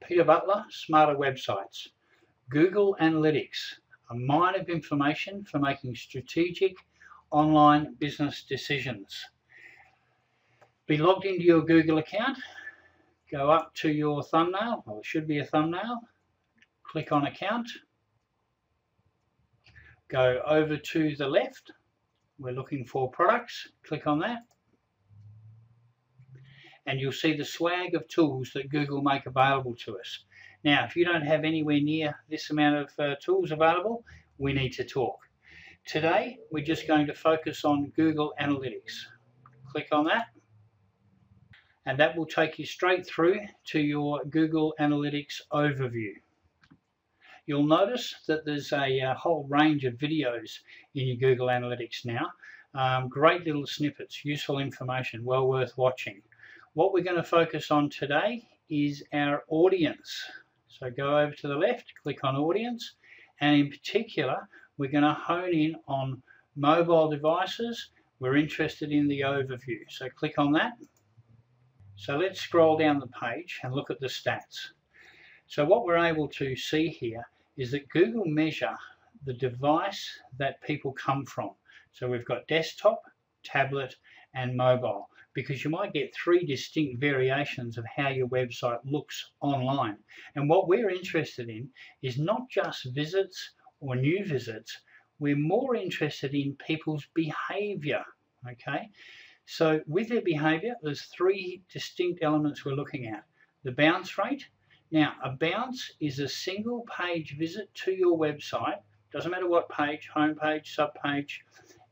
Peter Butler, Smarter Websites. Google Analytics, a mine of information for making strategic online business decisions. Be logged into your Google account, go up to your thumbnail, or it should be a thumbnail, click on account, go over to the left, we're looking for products, click on that, and you'll see the swag of tools that Google make available to us. Now, if you don't have anywhere near this amount of tools available, we need to talk. Today, we're just going to focus on Google Analytics. Click on that, and that will take you straight through to your Google Analytics overview. You'll notice that there's a whole range of videos in your Google Analytics now. Great little snippets, useful information, well worth watching. What we're going to focus on today is our audience. So go over to the left, click on audience, and in particular, we're going to hone in on mobile devices. We're interested in the overview. So click on that. So let's scroll down the page and look at the stats. So what we're able to see here is that Google measure the device that people come from. So we've got desktop, tablet, and mobile, because you might get three distinct variations of how your website looks online. And what we're interested in is not just visits or new visits, we're more interested in people's behavior, okay? So with their behavior, there's three distinct elements we're looking at. The bounce rate. Now, a bounce is a single page visit to your website, doesn't matter what page, home page, sub page,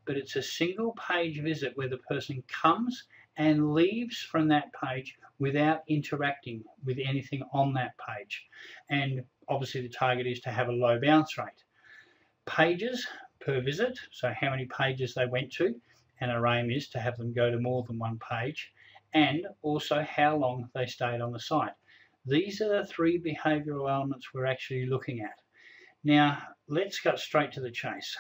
but it's a single page visit where the person comes and leaves from that page without interacting with anything on that page. And obviously the target is to have a low bounce rate. Pages per visit, so how many pages they went to, and our aim is to have them go to more than one page, and also how long they stayed on the site. These are the three behavioral elements we're actually looking at. Now, let's cut straight to the chase.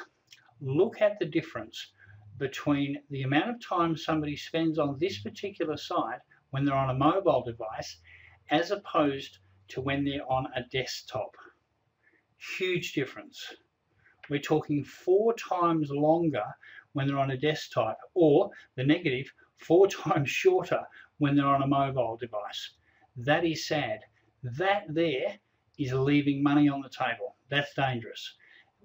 Look at the difference between the amount of time somebody spends on this particular site when they're on a mobile device as opposed to when they're on a desktop. Huge difference. We're talking 4 times longer when they're on a desktop, or the negative, 4 times shorter when they're on a mobile device. That is sad. That there is leaving money on the table. That's dangerous.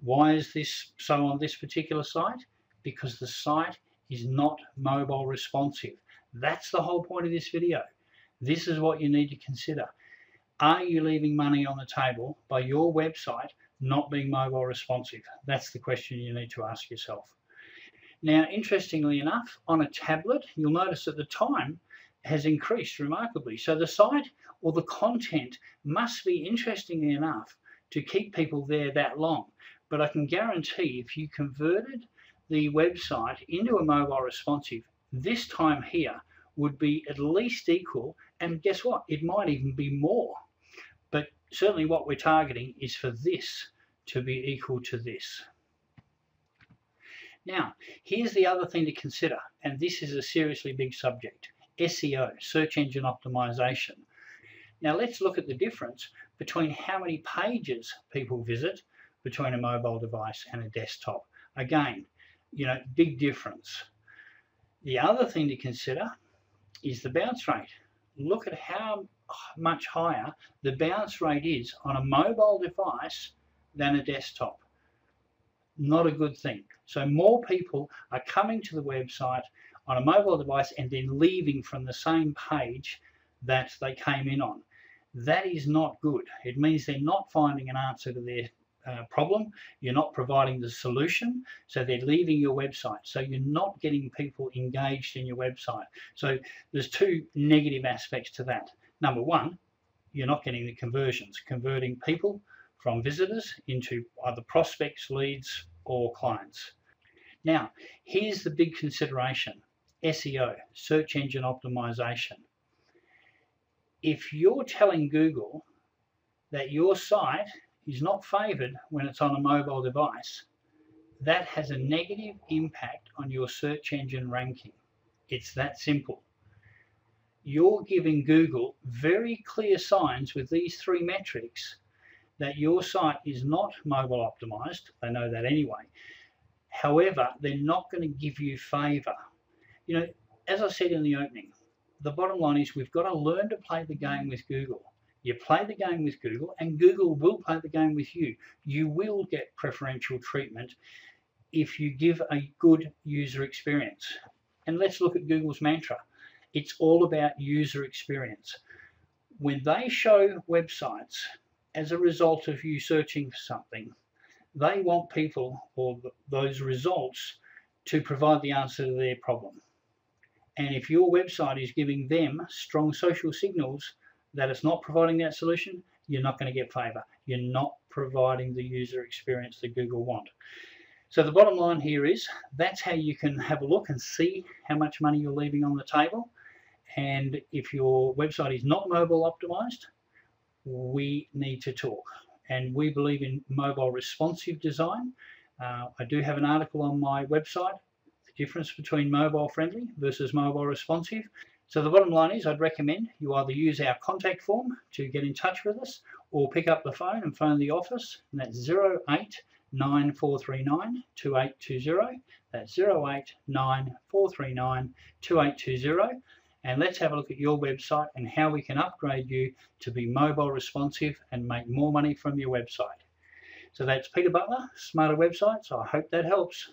Why is this so on this particular site? Because the site is not mobile responsive. That's the whole point of this video. This is what you need to consider. Are you leaving money on the table by your website not being mobile responsive? That's the question you need to ask yourself. Now, interestingly enough, on a tablet, you'll notice that the time has increased remarkably. So the site or the content must be interesting enough to keep people there that long. But I can guarantee if you converted the website into a mobile responsive, this time here would be at least equal, and guess what? It might even be more. But certainly what we're targeting is for this to be equal to this. Now, here's the other thing to consider, and this is a seriously big subject: SEO, search engine optimization. Now let's look at the difference between how many pages people visit between a mobile device and a desktop. Again, you know, big difference. The other thing to consider is the bounce rate. Look at how much higher the bounce rate is on a mobile device than a desktop. Not a good thing. So more people are coming to the website on a mobile device and then leaving from the same page that they came in on. That is not good. It means they're not finding an answer to their problem. You're not providing the solution, so they're leaving your website. So you're not getting people engaged in your website. So there's two negative aspects to that. Number one, you're not getting the conversions, converting people from visitors into either prospects, leads, or clients. Now, here's the big consideration: SEO, search engine optimization. If you're telling Google that your site is not favored when it's on a mobile device, that has a negative impact on your search engine ranking. It's that simple. you're giving Google very clear signs with these 3 metrics that your site is not mobile optimized. They know that anyway. However, they're not going to give you favor. You know, as I said in the opening, the bottom line is we've got to learn to play the game with Google. You play the game with Google and Google will play the game with you. You will get preferential treatment if you give a good user experience. And let's look at Google's mantra. It's all about user experience. When they show websites as a result of you searching for something, they want people or those results to provide the answer to their problem. And if your website is giving them strong social signals that it's not providing that solution, you're not going to get favor. You're not providing the user experience that Google want. So the bottom line here is that's how you can have a look and see how much money you're leaving on the table. And if your website is not mobile optimized, we need to talk. And we believe in mobile responsive design. I do have an article on my website, the difference between mobile friendly versus mobile responsive. So the bottom line is I'd recommend you either use our contact form to get in touch with us or pick up the phone and phone the office, and that's 089439 2820. That's 089439 2820. And let's have a look at your website and how we can upgrade you to be mobile responsive and make more money from your website. So that's Peter Butler, Smarter Websites. I hope that helps.